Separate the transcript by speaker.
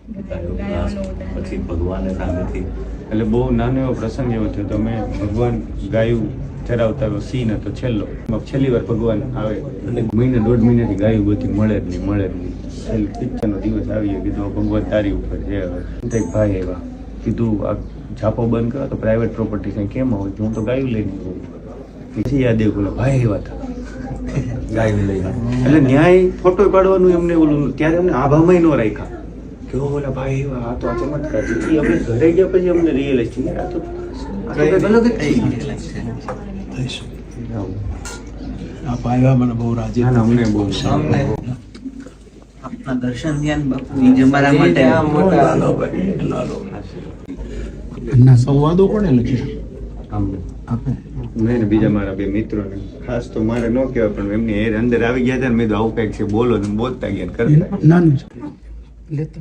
Speaker 1: પછી ભગવાને સામેથી
Speaker 2: એટલે બહુ નાનો એવો પ્રસંગ એવો થયો તો મેં ભગવાન ગાયું ચરાવતા સીન હતો છેલ્લી વાર ભગવાન આવે અને મહિને 1.5 મહિનાથી ગાયું બધી મળે જ નહીં છેલ્લી પિક્ચરનો દિવસ આવી ગયો કીધું ભગવાન તારી ઉપર છે હવે એક ભાઈ એવા કીધું આ છાપો બંધ કરો તો પ્રાઇવેટ પ્રોપર્ટી કંઈ કેમ હોય હું તો ગાયું લઈને પછી યાદ એવું બોલો ભાઈ એવા હતા ગાયું લઈને એટલે ન્યાય ફોટો પાડવાનું એમને ઓલું ત્યારે અમને આભામાં ન રાખ્યા કે ઓલા ભાઈ એવા આ તો આ ચમત્કાર છે અમે ઘરે ગયા પછી અમને રિયલાઇઝ થયું આ તો અલગ જ થઈ
Speaker 3: આપ આવ્યા મને બહુ રાજી
Speaker 2: અમને બહુ
Speaker 4: આપના દર્શન ધ્યાન બાપુ ઈ અમારા માટે
Speaker 3: એમના સંવાદો કોને લખ્યા?
Speaker 2: મેં ને બીજા મારા બે મિત્રોને ખાસ તો મારે ન કહેવાય પણ એમની અંદર આવી ગયા હતા ને મેં તો આવું કંઈક છે બોલો ને બોલતા ગયા કરતા
Speaker 3: નાનું છે લેતો